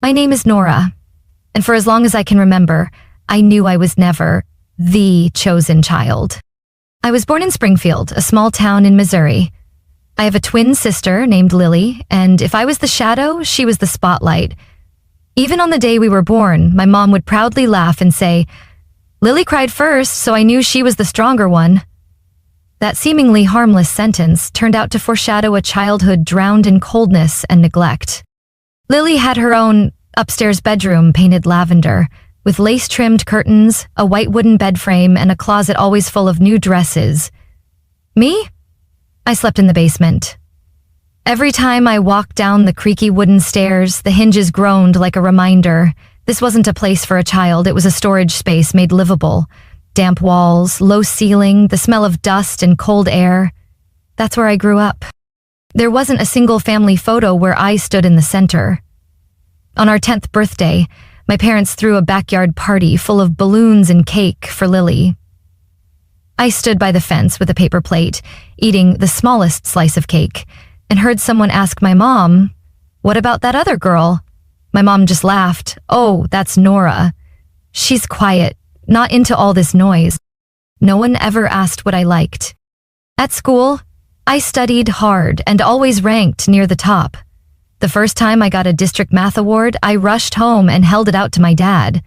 My name is Nora, and for as long as I can remember, I knew I was never the chosen child. I was born in Springfield, a small town in Missouri. I have a twin sister named Lily, and if I was the shadow, she was the spotlight. Even on the day we were born, my mom would proudly laugh and say, "Lily cried first, so I knew she was the stronger one." That seemingly harmless sentence turned out to foreshadow a childhood drowned in coldness and neglect. Lily had her own upstairs bedroom painted lavender, with lace-trimmed curtains, a white wooden bed frame, and a closet always full of new dresses. Me? I slept in the basement. Every time I walked down the creaky wooden stairs, the hinges groaned like a reminder. This wasn't a place for a child, it was a storage space made livable. Damp walls, low ceiling, the smell of dust and cold air. That's where I grew up. There wasn't a single family photo where I stood in the center. On our 10th birthday, my parents threw a backyard party full of balloons and cake for Lily. I stood by the fence with a paper plate, eating the smallest slice of cake, and heard someone ask my mom, "What about that other girl?" My mom just laughed. "Oh, that's Nora. She's quiet, not into all this noise." No one ever asked what I liked. At school, I studied hard and always ranked near the top. The first time I got a district math award, I rushed home and held it out to my dad.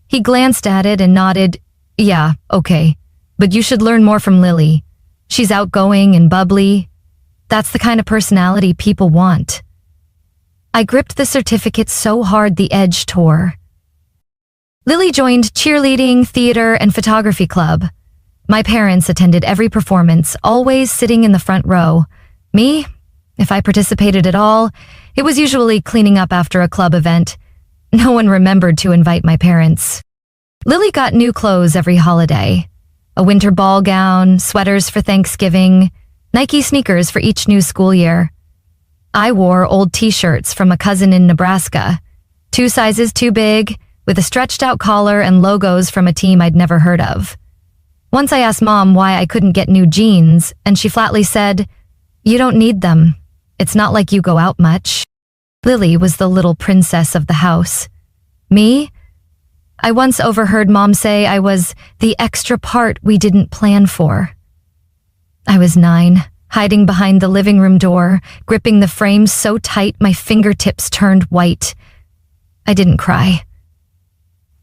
He glanced at it and nodded, "Yeah, okay, but you should learn more from Lily. She's outgoing and bubbly. That's the kind of personality people want." I gripped the certificate so hard the edge tore. Lily joined cheerleading, theater, and photography club. My parents attended every performance, always sitting in the front row. Me, if I participated at all, it was usually cleaning up after a club event. No one remembered to invite my parents. Lily got new clothes every holiday. A winter ball gown, sweaters for Thanksgiving, Nike sneakers for each new school year. I wore old t-shirts from a cousin in Nebraska, 2 sizes too big, with a stretched-out collar and logos from a team I'd never heard of. Once I asked Mom why I couldn't get new jeans, and she flatly said, "You don't need them. It's not like you go out much." Lily was the little princess of the house. Me? I once overheard Mom say I was the extra part we didn't plan for. I was 9, hiding behind the living room door, gripping the frame so tight my fingertips turned white. I didn't cry.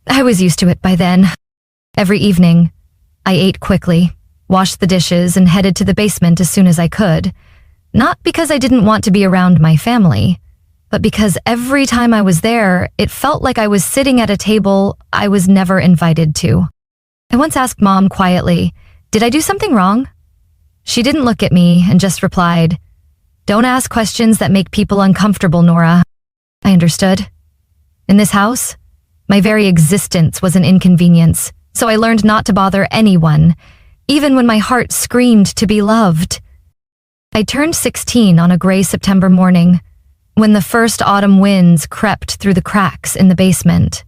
I was used to it by then. Every evening, I ate quickly, washed the dishes, and headed to the basement as soon as I could. Not because I didn't want to be around my family, but because every time I was there, it felt like I was sitting at a table I was never invited to. I once asked Mom quietly, "Did I do something wrong?" She didn't look at me and just replied, "Don't ask questions that make people uncomfortable, Nora." I understood. In this house, my very existence was an inconvenience, so I learned not to bother anyone, even when my heart screamed to be loved. I turned 16 on a gray September morning, when the first autumn winds crept through the cracks in the basement.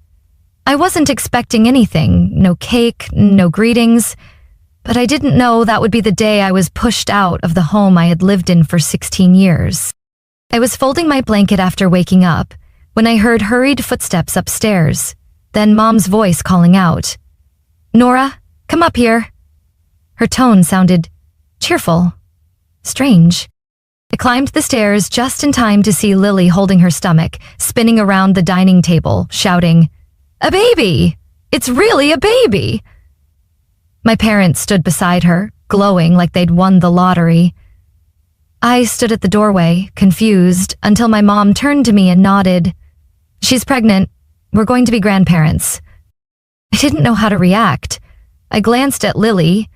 I wasn't expecting anything, no cake, no greetings, but I didn't know that would be the day I was pushed out of the home I had lived in for 16 years. I was folding my blanket after waking up when I heard hurried footsteps upstairs, then Mom's voice calling out, "Nora, come up here." Her tone sounded cheerful, strange. I climbed the stairs just in time to see Lily holding her stomach, spinning around the dining table, shouting, "A baby! It's really a baby!" My parents stood beside her, glowing like they'd won the lottery. I stood at the doorway, confused, until my mom turned to me and nodded. "She's pregnant. We're going to be grandparents." I didn't know how to react. I glanced at Lily,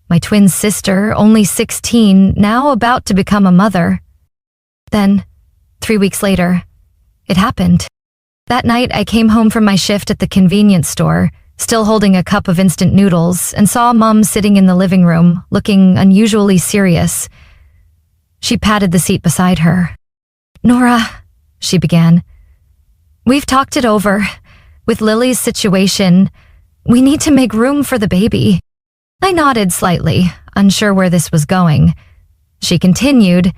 my twin sister, only 16, now about to become a mother. Then, 3 weeks later, it happened. That night, I came home from my shift at the convenience store, still holding a cup of instant noodles, and saw Mom sitting in the living room, looking unusually serious. She patted the seat beside her. "Nora," she began, "we've talked it over. With Lily's situation, we need to make room for the baby." I nodded slightly, unsure where this was going. She continued,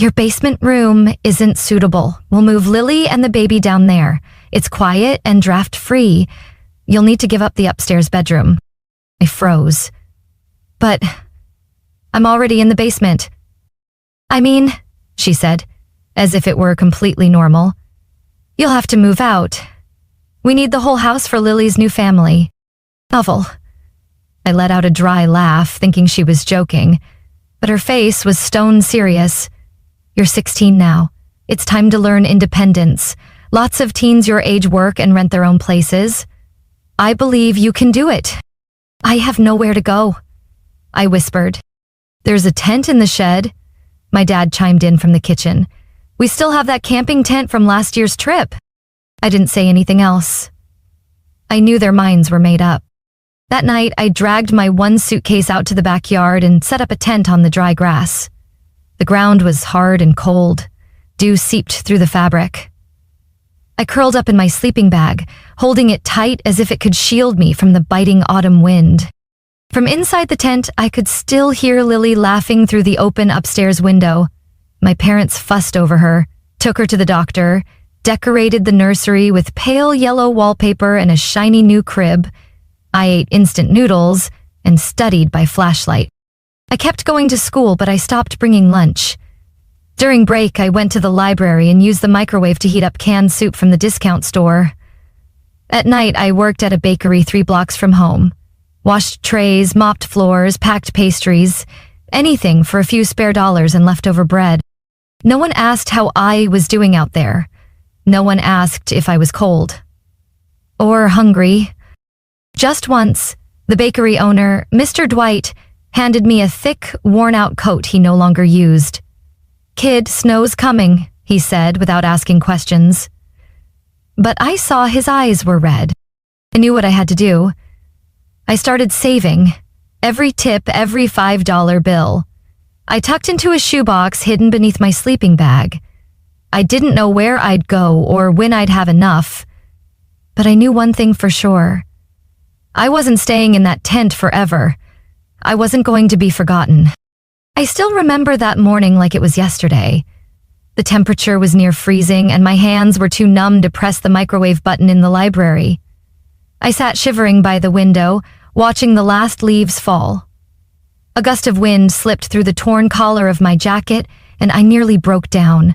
Your basement room isn't suitable. We'll move Lily and the baby down there. It's quiet and draft-free. You'll need to give up the upstairs bedroom. I froze. But I'm already in the basement. I mean, she said, as if it were completely normal. You'll have to move out. We need the whole house for Lily's new family. Novel. I let out a dry laugh, thinking she was joking, but her face was stone serious. You're 16 now. It's time to learn independence. Lots of teens your age work and rent their own places. I believe you can do it. I have nowhere to go, I whispered. There's a tent in the shed. My dad chimed in from the kitchen. We still have that camping tent from last year's trip. I didn't say anything else. I knew their minds were made up. That night, I dragged my one suitcase out to the backyard and set up a tent on the dry grass. The ground was hard and cold. Dew seeped through the fabric. I curled up in my sleeping bag, holding it tight as if it could shield me from the biting autumn wind. From inside the tent, I could still hear Lily laughing through the open upstairs window. My parents fussed over her, took her to the doctor, decorated the nursery with pale yellow wallpaper and a shiny new crib. I ate instant noodles and studied by flashlight. I kept going to school, but I stopped bringing lunch. During break, I went to the library and used the microwave to heat up canned soup from the discount store. At night, I worked at a bakery 3 blocks from home. Washed trays, mopped floors, packed pastries, anything for a few spare dollars and leftover bread. No one asked how I was doing out there. No one asked if I was cold. Or hungry. Just once, the bakery owner, Mr. Dwight, handed me a thick, worn-out coat he no longer used. Kid, snow's coming, he said without asking questions. But I saw his eyes were red. I knew what I had to do. I started saving. Every tip, every $5 bill. I tucked into a shoebox hidden beneath my sleeping bag. I didn't know where I'd go or when I'd have enough. But I knew one thing for sure. I wasn't staying in that tent forever. I wasn't going to be forgotten. I still remember that morning like it was yesterday. The temperature was near freezing and my hands were too numb to press the microwave button in the library. I sat shivering by the window, watching the last leaves fall. A gust of wind slipped through the torn collar of my jacket and I nearly broke down.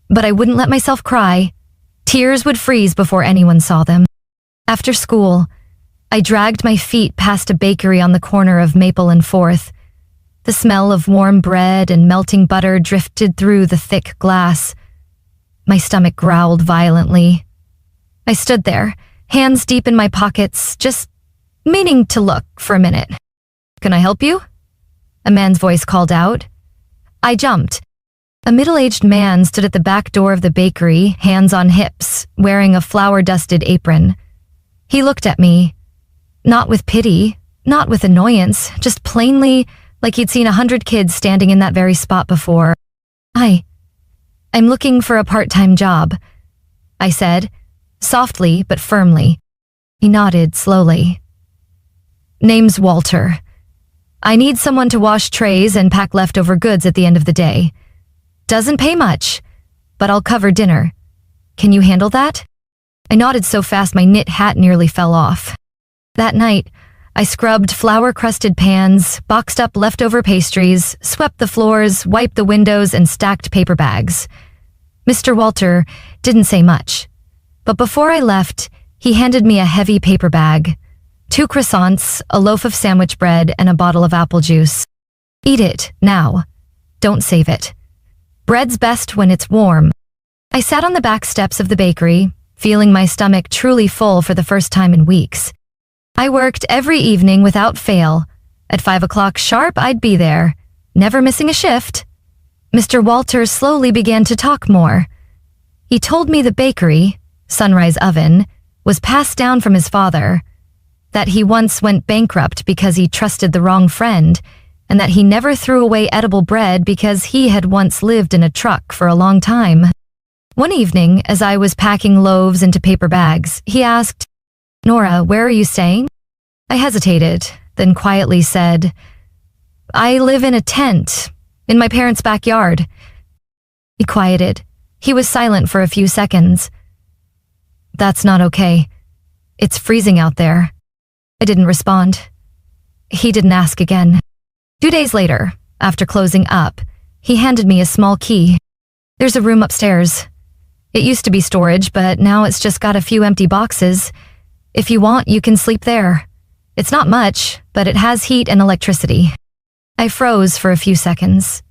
But I wouldn't let myself cry. Tears would freeze before anyone saw them. After school, I dragged my feet past a bakery on the corner of Maple and 4th. The smell of warm bread and melting butter drifted through the thick glass. My stomach growled violently. I stood there, hands deep in my pockets, just meaning to look for a minute. Can I help you? A man's voice called out. I jumped. A middle-aged man stood at the back door of the bakery, hands on hips, wearing a flour-dusted apron. He looked at me. Not with pity, not with annoyance, just plainly like he'd seen 100 kids standing in that very spot before. I'm looking for a part-time job, I said, softly but firmly. He nodded slowly. Name's Walter. I need someone to wash trays and pack leftover goods at the end of the day. Doesn't pay much, but I'll cover dinner. Can you handle that? I nodded so fast my knit hat nearly fell off. That night, I scrubbed flour-crusted pans, boxed up leftover pastries, swept the floors, wiped the windows, and stacked paper bags. Mr. Walter didn't say much, but before I left, he handed me a heavy paper bag, 2 croissants, a loaf of sandwich bread, and a bottle of apple juice. Eat it, now. Don't save it. Bread's best when it's warm. I sat on the back steps of the bakery, feeling my stomach truly full for the first time in weeks. I worked every evening without fail. At 5 o'clock sharp, I'd be there, never missing a shift. Mr. Walter slowly began to talk more. He told me the bakery, Sunrise Oven, was passed down from his father, that he once went bankrupt because he trusted the wrong friend, and that he never threw away edible bread because he had once lived in a truck for a long time. One evening, as I was packing loaves into paper bags, he asked, Nora, where are you staying? I hesitated, then quietly said, I live in a tent, in my parents' backyard. He quieted. He was silent for a few seconds. That's not okay. It's freezing out there. I didn't respond. He didn't ask again. 2 days later, after closing up, he handed me a small key. There's a room upstairs. It used to be storage, but now it's just got a few empty boxes. If you want, you can sleep there. It's not much, but it has heat and electricity. I froze for a few seconds.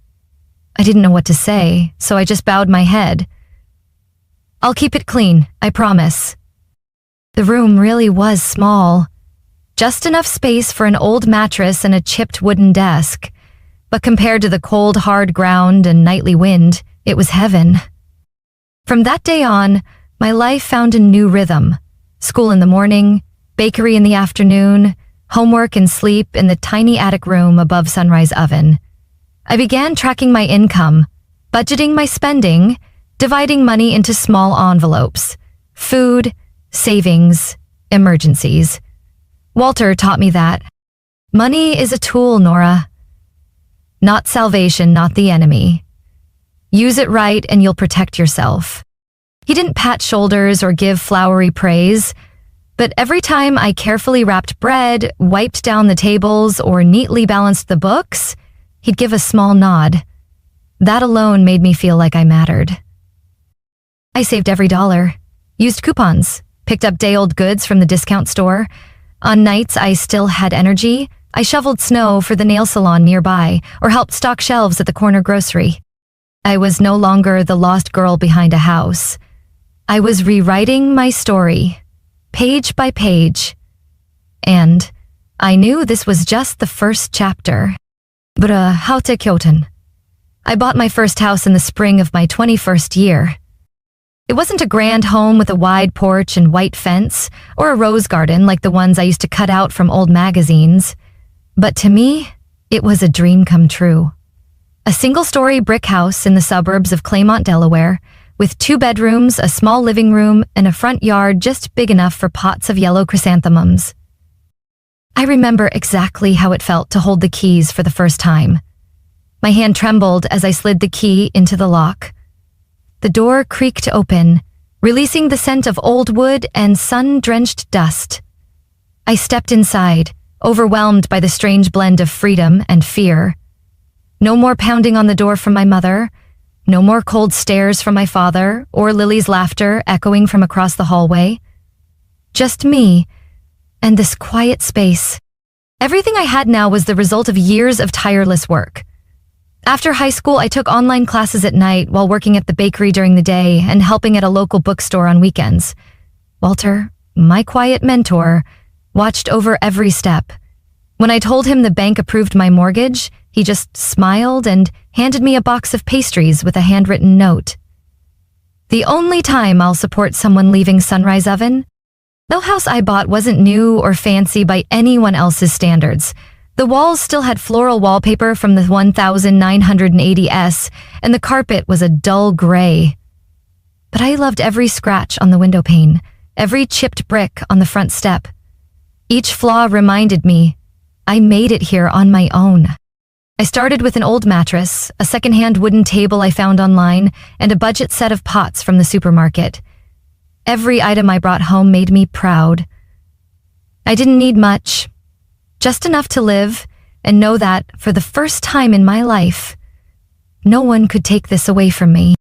I didn't know what to say, so I just bowed my head. I'll keep it clean, I promise. The room really was small. Just enough space for an old mattress and a chipped wooden desk. But compared to the cold, hard ground and nightly wind, it was heaven. From that day on, my life found a new rhythm. School in the morning, bakery in the afternoon, homework and sleep in the tiny attic room above Sunrise Oven. I began tracking my income, budgeting my spending, dividing money into small envelopes. Food, savings, emergencies. Walter taught me that. Money is a tool, Nora. Not salvation, not the enemy. Use it right and you'll protect yourself. He didn't pat shoulders or give flowery praise, but every time I carefully wrapped bread, wiped down the tables, or neatly balanced the books, he'd give a small nod. That alone made me feel like I mattered. I saved every dollar, used coupons, picked up day-old goods from the discount store. On nights I still had energy, I shoveled snow for the nail salon nearby or helped stock shelves at the corner grocery. I was no longer the lost girl behind a house. I was rewriting my story, page by page. And I knew this was just the first chapter. Haute Kyoten. I bought my first house in the spring of my 21st year. It wasn't a grand home with a wide porch and white fence, or a rose garden like the ones I used to cut out from old magazines. But to me, it was a dream come true. A single-story brick house in the suburbs of Claymont, Delaware, with 2 bedrooms, a small living room, and a front yard just big enough for pots of yellow chrysanthemums. I remember exactly how it felt to hold the keys for the first time. My hand trembled as I slid the key into the lock. The door creaked open, releasing the scent of old wood and sun-drenched dust. I stepped inside, overwhelmed by the strange blend of freedom and fear. No more pounding on the door from my mother, no more cold stares from my father, or Lily's laughter echoing from across the hallway. Just me, and this quiet space. Everything I had now was the result of years of tireless work. After high school, I took online classes at night while working at the bakery during the day and helping at a local bookstore on weekends. Walter, my quiet mentor, watched over every step. When I told him the bank approved my mortgage, he just smiled and handed me a box of pastries with a handwritten note. The only time I'll support someone leaving Sunrise Oven? The house I bought wasn't new or fancy by anyone else's standards. The walls still had floral wallpaper from the 1980s, and the carpet was a dull gray. But I loved every scratch on the window pane, every chipped brick on the front step. Each flaw reminded me, I made it here on my own. I started with an old mattress, a secondhand wooden table I found online, and a budget set of pots from the supermarket. Every item I brought home made me proud. I didn't need much. Just enough to live and know that, for the first time in my life, no one could take this away from me.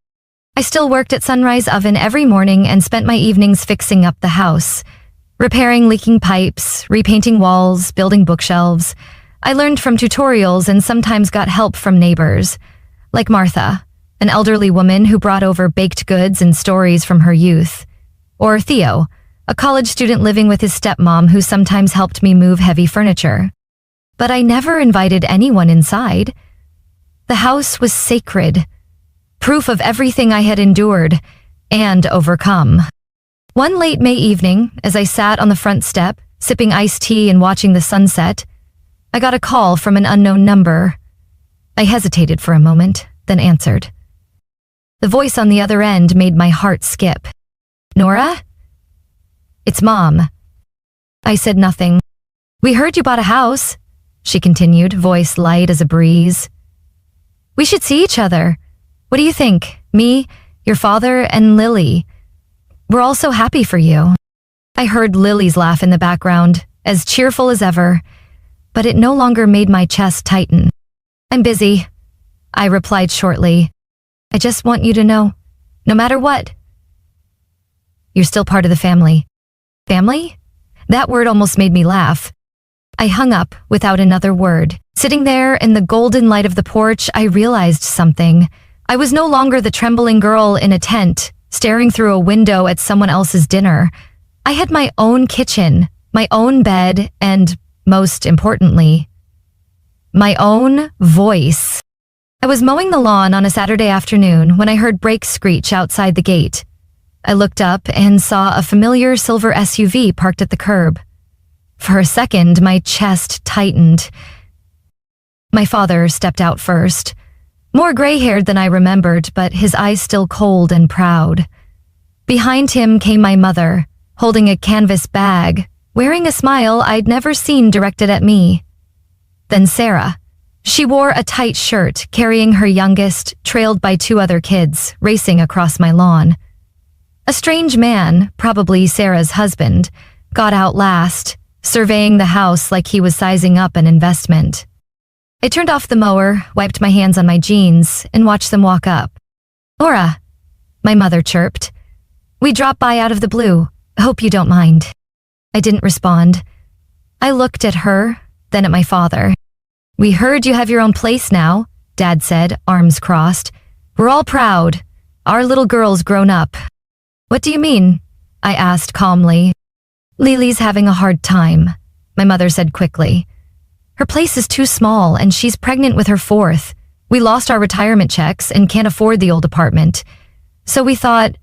I still worked at Sunrise Oven every morning and spent my evenings fixing up the house, repairing leaking pipes, repainting walls, building bookshelves. I learned from tutorials and sometimes got help from neighbors, like Martha, an elderly woman who brought over baked goods and stories from her youth, or Theo, a college student living with his stepmom who sometimes helped me move heavy furniture. But I never invited anyone inside. The house was sacred, proof of everything I had endured and overcome. One late May evening, as I sat on the front step, sipping iced tea and watching the sunset, I got a call from an unknown number. I hesitated for a moment, then answered. The voice on the other end made my heart skip. Nora? It's Mom. I said nothing. We heard you bought a house, she continued, voice light as a breeze. We should see each other. What do you think? Me, your father, and Lily. We're all so happy for you." I heard Lily's laugh in the background, as cheerful as ever, but it no longer made my chest tighten. "I'm busy," I replied shortly. "I just want you to know, no matter what, you're still part of the family." Family? That word almost made me laugh. I hung up without another word. Sitting there in the golden light of the porch, I realized something. I was no longer the trembling girl in a tent, staring through a window at someone else's dinner. I had my own kitchen, my own bed, and, most importantly, my own voice. I was mowing the lawn on a Saturday afternoon when I heard brakes screech outside the gate. I looked up and saw a familiar silver SUV parked at the curb. For a second, my chest tightened. My father stepped out first, more gray-haired than I remembered, but his eyes still cold and proud. Behind him came my mother, holding a canvas bag, wearing a smile I'd never seen directed at me. Then Sarah. She wore a tight shirt, carrying her youngest, trailed by 2 other kids, racing across my lawn. A strange man, probably Sarah's husband, got out last, surveying the house like he was sizing up an investment. I turned off the mower, wiped my hands on my jeans, and watched them walk up. "Laura," my mother chirped. "We dropped by out of the blue. Hope you don't mind." I didn't respond. I looked at her, then at my father. "We heard you have your own place now," Dad said, arms crossed. "We're all proud. Our little girl's grown up." "What do you mean?" I asked calmly. "Lily's having a hard time," my mother said quickly. "Her place is too small and she's pregnant with her 4th. We lost our retirement checks and can't afford the old apartment. So we thought,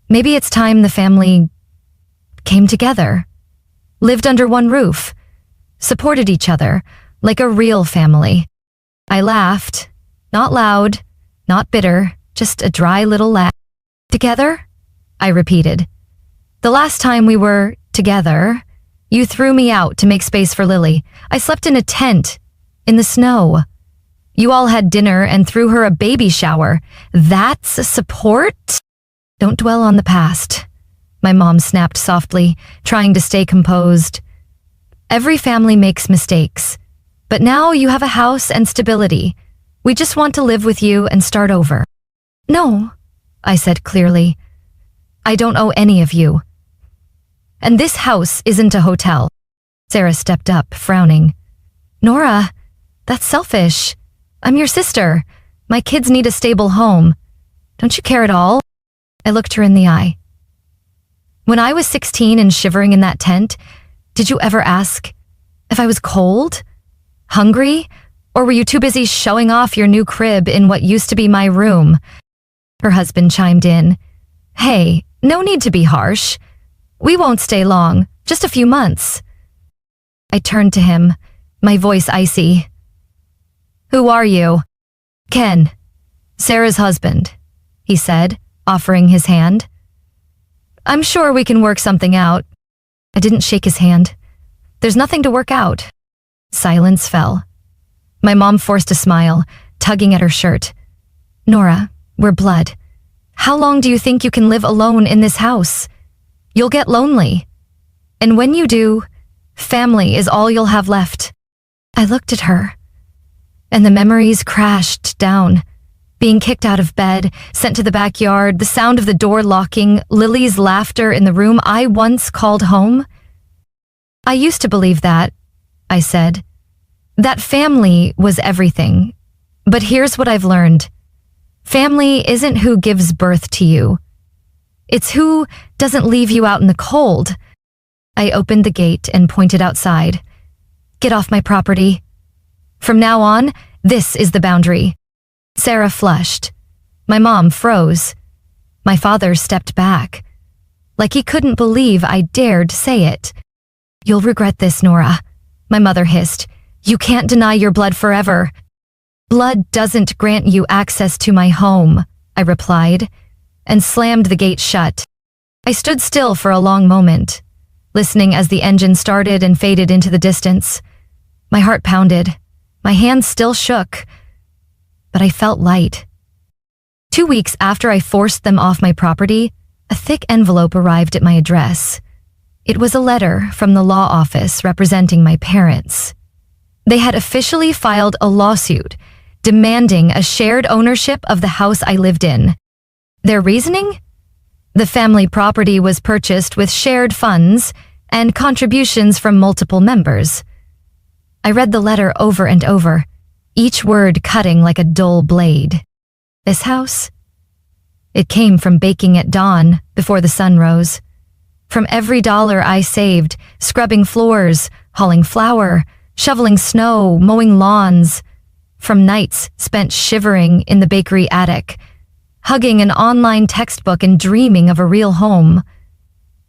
maybe it's time the family came together, lived under one roof, supported each other like a real family." I laughed, not loud, not bitter, just a dry little laugh. "Together?" I repeated. "The last time we were together, you threw me out to make space for Lily. I slept in a tent, in the snow. You all had dinner and threw her a baby shower. That's support?" "Don't dwell on the past," my mom snapped softly, trying to stay composed. "Every family makes mistakes, but now you have a house and stability. We just want to live with you and start over." "No," I said clearly. "I don't owe any of you. And this house isn't a hotel." Sarah stepped up, frowning. "Nora, that's selfish. I'm your sister. My kids need a stable home. Don't you care at all?" I looked her in the eye. "When I was 16 and shivering in that tent, did you ever ask if I was cold, hungry, or were you too busy showing off your new crib in what used to be my room?" Her husband chimed in. "Hey, no need to be harsh. We won't stay long, just a few months." I turned to him, my voice icy. "Who are you?" "Ken, Sarah's husband," he said, offering his hand. "I'm sure we can work something out." I didn't shake his hand. "There's nothing to work out." Silence fell. My mom forced a smile, tugging at her shirt. "Nora, we're blood. How long do you think you can live alone in this house? You'll get lonely. And when you do, family is all you'll have left." I looked at her, and the memories crashed down. Being kicked out of bed, sent to the backyard, the sound of the door locking, Lily's laughter in the room I once called home. "I used to believe that," I said. "That family was everything. But here's what I've learned. Family isn't who gives birth to you. It's who doesn't leave you out in the cold." I opened the gate and pointed outside. "Get off my property. From now on, this is the boundary." Sarah flushed. My mom froze. My father stepped back, like he couldn't believe I dared say it. "You'll regret this, Nora," my mother hissed. "You can't deny your blood forever." "Blood doesn't grant you access to my home," I replied, and slammed the gate shut. I stood still for a long moment, listening as the engine started and faded into the distance. My heart pounded. My hands still shook, but I felt light. 2 weeks after I forced them off my property, a thick envelope arrived at my address. It was a letter from the law office representing my parents. They had officially filed a lawsuit demanding a shared ownership of the house I lived in. Their reasoning? The family property was purchased with shared funds and contributions from multiple members. I read the letter over and over, each word cutting like a dull blade. This house? It came from baking at dawn before the sun rose. From every dollar I saved, scrubbing floors, hauling flour, shoveling snow, mowing lawns. From nights spent shivering in the bakery attic, hugging an online textbook and dreaming of a real home.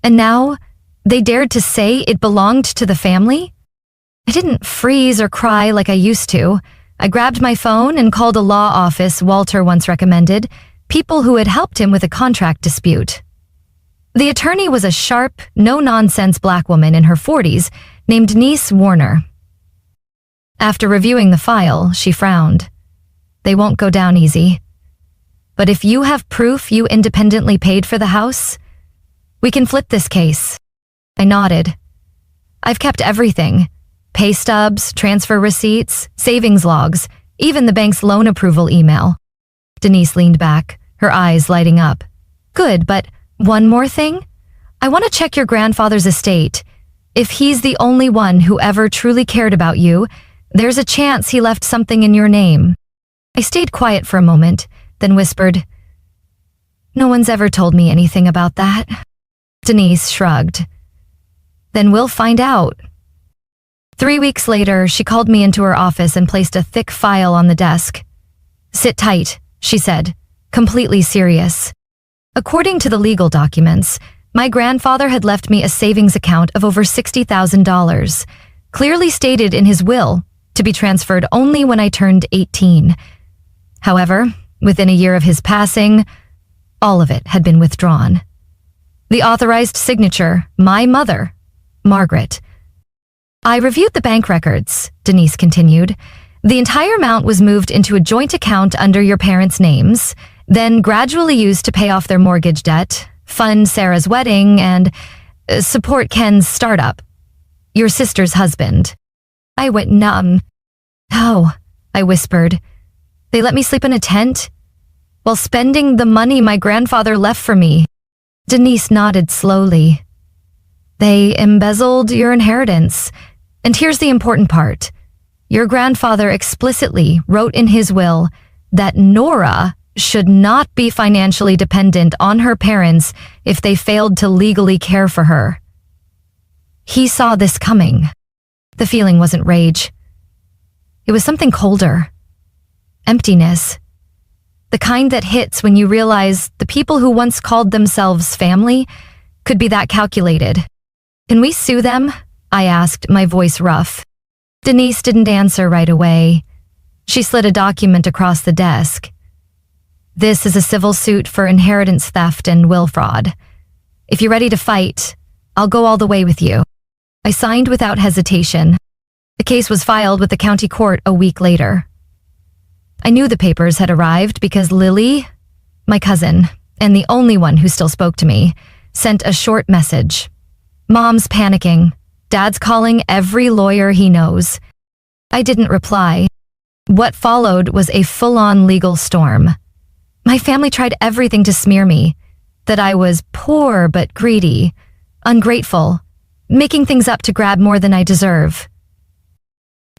And now, they dared to say it belonged to the family? I didn't freeze or cry like I used to. I grabbed my phone and called a law office Walter once recommended, people who had helped him with a contract dispute. The attorney was a sharp, no-nonsense black woman in her 40s named Denise Warner. After reviewing the file, she frowned. They won't go down easy. But if you have proof you independently paid for the house, we can flip this case. I nodded. I've kept everything. Pay stubs, transfer receipts, savings logs, even the bank's loan approval email. Denise leaned back, her eyes lighting up. Good, but one more thing? I want to check your grandfather's estate. If he's the only one who ever truly cared about you, there's a chance he left something in your name. I stayed quiet for a moment, then whispered, No one's ever told me anything about that. Denise shrugged. Then we'll find out. 3 weeks later, she called me into her office and placed a thick file on the desk. Sit tight, she said, completely serious. According to the legal documents, my grandfather had left me a savings account of over $60,000, clearly stated in his will to be transferred only when I turned 18. However, within a year of his passing, all of it had been withdrawn. The authorized signature, my mother, Margaret. I reviewed the bank records, Denise continued. The entire amount was moved into a joint account under your parents' names, then gradually used to pay off their mortgage debt, fund Sarah's wedding, and support Ken's startup, your sister's husband. I went numb. Oh, I whispered. They let me sleep in a tent? While spending the money my grandfather left for me. Denise nodded slowly. They embezzled your inheritance. And here's the important part. Your grandfather explicitly wrote in his will that Nora should not be financially dependent on her parents if they failed to legally care for her. He saw this coming. The feeling wasn't rage. It was something colder. Emptiness. The kind that hits when you realize the people who once called themselves family could be that calculated. Can we sue them? I asked, my voice rough. Denise didn't answer right away. She slid a document across the desk. This is a civil suit for inheritance theft and will fraud. If you're ready to fight, I'll go all the way with you. I signed without hesitation. The case was filed with the county court a week later. I knew the papers had arrived because Lily, my cousin, and the only one who still spoke to me, sent a short message. Mom's panicking. Dad's calling every lawyer he knows. I didn't reply. What followed was a full-on legal storm. My family tried everything to smear me, that I was poor but greedy, ungrateful, making things up to grab more than I deserve.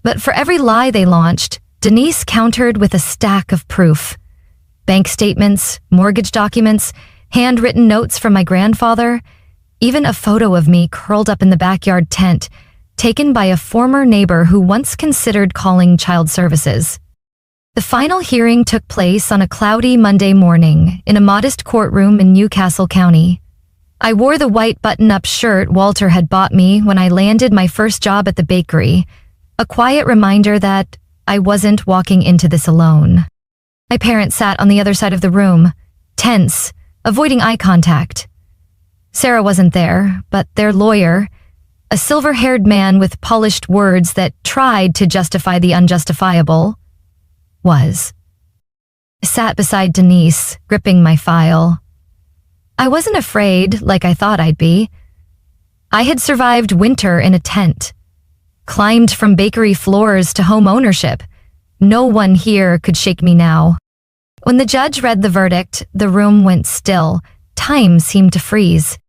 But for every lie they launched, Denise countered with a stack of proof. Bank statements, mortgage documents, handwritten notes from my grandfather, even a photo of me curled up in the backyard tent, taken by a former neighbor who once considered calling child services. The final hearing took place on a cloudy Monday morning in a modest courtroom in Newcastle County. I wore the white button-up shirt Walter had bought me when I landed my first job at the bakery, a quiet reminder that I wasn't walking into this alone. My parents sat on the other side of the room, tense, avoiding eye contact. Sarah wasn't there, but their lawyer, a silver-haired man with polished words that tried to justify the unjustifiable, was. I sat beside Denise, gripping my file. I wasn't afraid like I thought I'd be. I had survived winter in a tent, climbed from bakery floors to home ownership. No one here could shake me now. When the judge read the verdict, the room went still. Time seemed to freeze.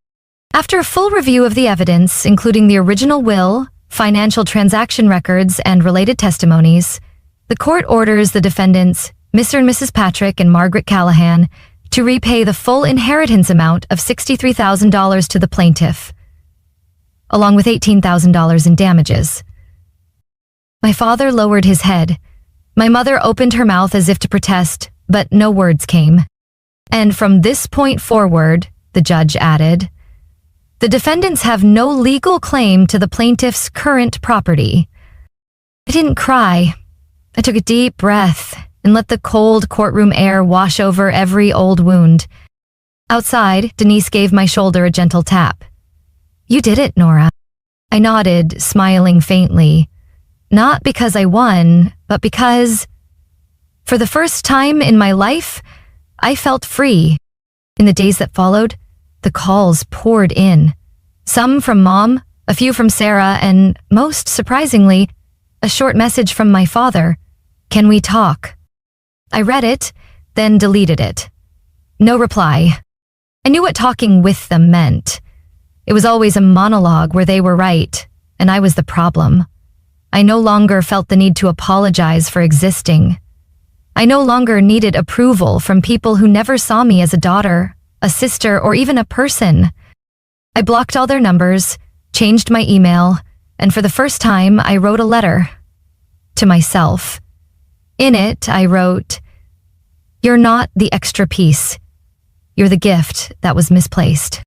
After a full review of the evidence, including the original will, financial transaction records, and related testimonies, the court orders the defendants, Mr. and Mrs. Patrick and Margaret Callahan, to repay the full inheritance amount of $63,000 to the plaintiff, along with $18,000 in damages. My father lowered his head. My mother opened her mouth as if to protest, but no words came. And from this point forward, the judge added, the defendants have no legal claim to the plaintiff's current property. I didn't cry. I took a deep breath and let the cold courtroom air wash over every old wound. Outside, Denise gave my shoulder a gentle tap. You did it, Nora. I nodded, smiling faintly. Not because I won, but because, for the first time in my life, I felt free. In the days that followed, the calls poured in. Some from Mom, a few from Sarah, and most surprisingly, a short message from my father. Can we talk? I read it, then deleted it. No reply. I knew what talking with them meant. It was always a monologue where they were right, and I was the problem. I no longer felt the need to apologize for existing. I no longer needed approval from people who never saw me as a daughter, a sister, or even a person. I blocked all their numbers, changed my email, and for the first time, I wrote a letter to myself. In it, I wrote, "You're not the extra piece. You're the gift that was misplaced."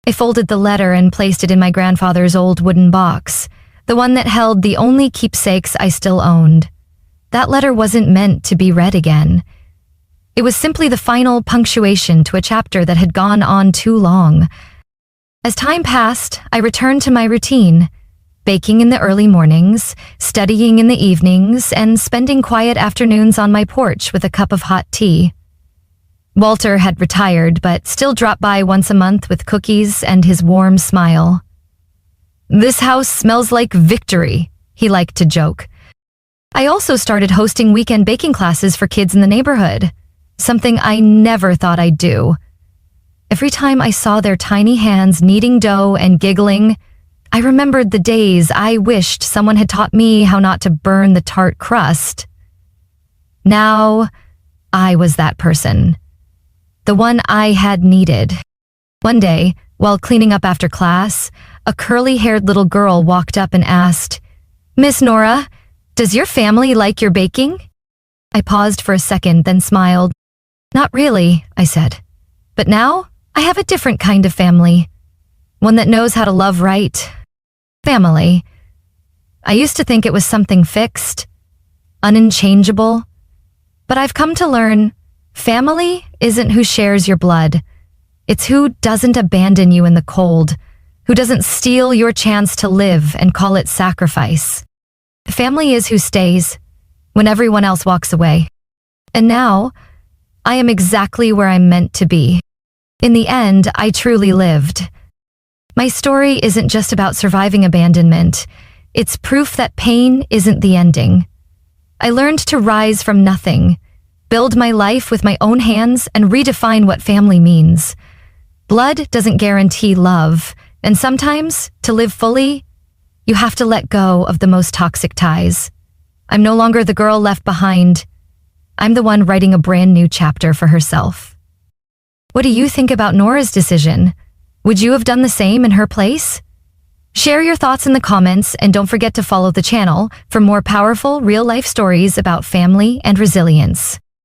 I folded the letter and placed it in my grandfather's old wooden box, the one that held the only keepsakes I still owned. That letter wasn't meant to be read again. It was simply the final punctuation to a chapter that had gone on too long. As time passed, I returned to my routine, baking in the early mornings, studying in the evenings, and spending quiet afternoons on my porch with a cup of hot tea. Walter had retired, but still dropped by once a month with cookies and his warm smile. "This house smells like victory," he liked to joke. I also started hosting weekend baking classes for kids in the neighborhood, something I never thought I'd do. Every time I saw their tiny hands kneading dough and giggling, I remembered the days I wished someone had taught me how not to burn the tart crust. Now, I was that person. The one I had needed. One day, while cleaning up after class, a curly-haired little girl walked up and asked, "Miss Nora, does your family like your baking?" I paused for a second, then smiled. "Not really," I said. "But now, I have a different kind of family. One that knows how to love right. Family. I used to think it was something fixed, unchangeable. But I've come to learn, family isn't who shares your blood. It's who doesn't abandon you in the cold, who doesn't steal your chance to live and call it sacrifice. Family is who stays when everyone else walks away. And now, I am exactly where I'm meant to be. In the end, I truly lived. My story isn't just about surviving abandonment. It's proof that pain isn't the ending. I learned to rise from nothing, build my life with my own hands, and redefine what family means. Blood doesn't guarantee love, and sometimes, to live fully, you have to let go of the most toxic ties. I'm no longer the girl left behind. I'm the one writing a brand new chapter for herself. What do you think about Nora's decision? Would you have done the same in her place? Share your thoughts in the comments, and don't forget to follow the channel for more powerful real-life stories about family and resilience.